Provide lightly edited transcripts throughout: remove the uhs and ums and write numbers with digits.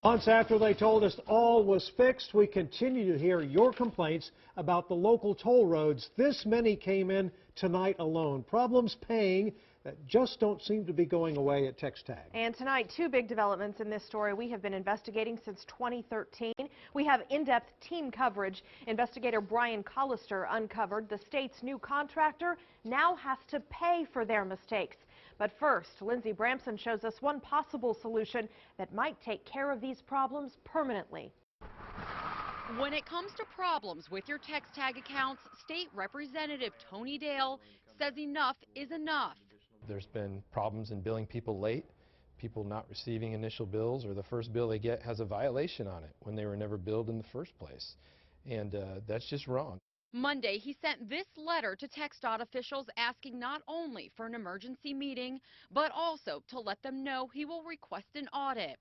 Months after they told us all was fixed, we continue to hear your complaints about the local toll roads. This many came in tonight alone. Problems paying that just don't seem to be going away at TxTag. And tonight, two big developments in this story we have been investigating since 2013. We have in-depth team coverage. Investigator Brian Collister uncovered the state's new contractor now has to pay for their mistakes. But first, Lindsay Bramson shows us one possible solution that might take care of these problems permanently. When it comes to problems with your TxTag accounts, State Representative Tony Dale says enough is enough. There's been problems in billing people late, people not receiving initial bills, or the first bill they get has a violation on it when they were never billed in the first place. And that's just wrong. Monday, he sent this letter to TxDOT officials asking not only for an emergency meeting, but also to let them know he will request an audit.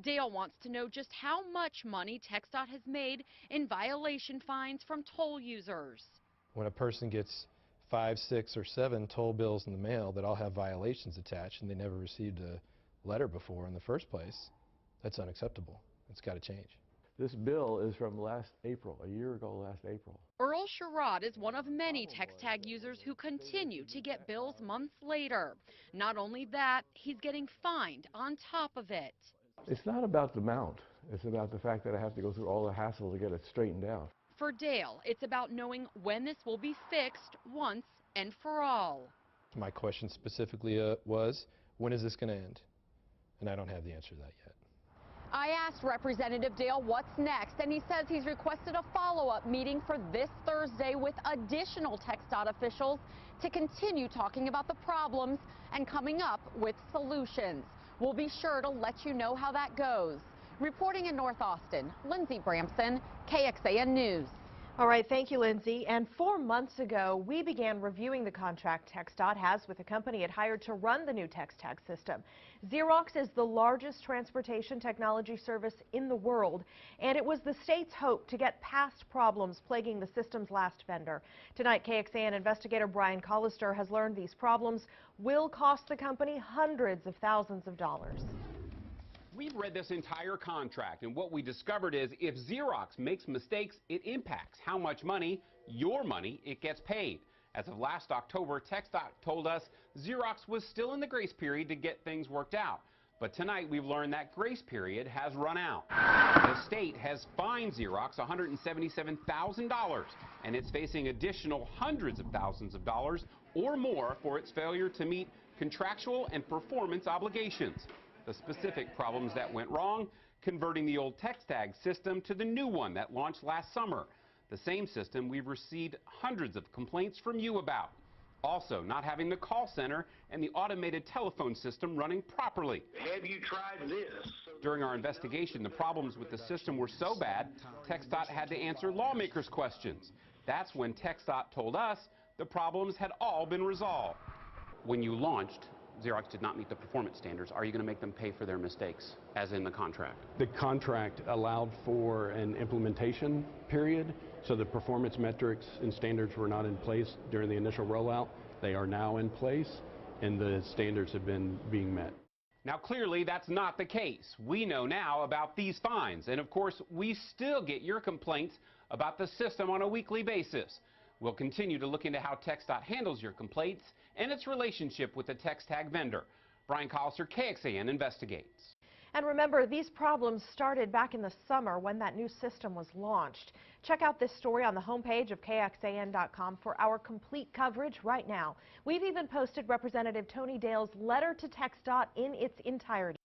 Dale wants to know just how much money TxDOT has made in violation fines from toll users. When a person gets 5, 6, or 7 toll bills in the mail that all have violations attached and they never received a letter before in the first place, that's unacceptable. It's got to change. This bill is from last April, a year ago last April. Earl Sherrod is one of many TxTag users who continue to get bills months later. Not only that, he's getting fined on top of it. It's not about the amount. It's about the fact that I have to go through all the hassle to get it straightened out. For Dale, it's about knowing when this will be fixed once and for all. My question specifically was, when is this going to end? And I don't have the answer to that yet. I asked Representative Dale what's next, and he says he's requested a follow-up meeting for this Thursday with additional TxDOT officials to continue talking about the problems and coming up with solutions. We'll be sure to let you know how that goes. Reporting in North Austin, Lindsay Bramson, KXAN News. All right, thank you, Lindsay. And 4 months ago, we began reviewing the contract TxDOT has with the company it hired to run the new TxTag system. Xerox is the largest transportation technology service in the world, and it was the state's hope to get past problems plaguing the system's last vendor. Tonight, KXAN investigator Brian Collister has learned these problems will cost the company hundreds of thousands of dollars. We've read this entire contract, and what we discovered is if Xerox makes mistakes, it impacts how much money, your money, it gets paid. As of last October, TxDOT told us Xerox was still in the grace period to get things worked out. But tonight we've learned that grace period has run out. The state has fined Xerox $177,000, and it's facing additional hundreds of thousands of dollars or more for its failure to meet contractual and performance obligations. The specific problems that went wrong: converting the old TxTag system to the new one that launched last summer. The same system we've received hundreds of complaints from you about. Also, not having the call center and the automated telephone system running properly. Have you tried this? During our investigation, the problems with the system were so bad, TxDOT had to answer lawmakers' questions. That's when TxDOT told us the problems had all been resolved. When you launched, Xerox did not meet the performance standards. Are you going to make them pay for their mistakes, as in the contract? The contract allowed for an implementation period, so the performance metrics and standards were not in place during the initial rollout. They are now in place, and the standards have been being met. Now, clearly, that's not the case. We know now about these fines, and of course, we still get your complaints about the system on a weekly basis. We'll continue to look into how TxDOT handles your complaints and its relationship with the TxTag vendor. Brian Collister, KXAN Investigates. And remember, these problems started back in the summer when that new system was launched. Check out this story on the homepage of KXAN.com for our complete coverage right now. We've even posted Representative Tony Dale's letter to TxDOT in its entirety.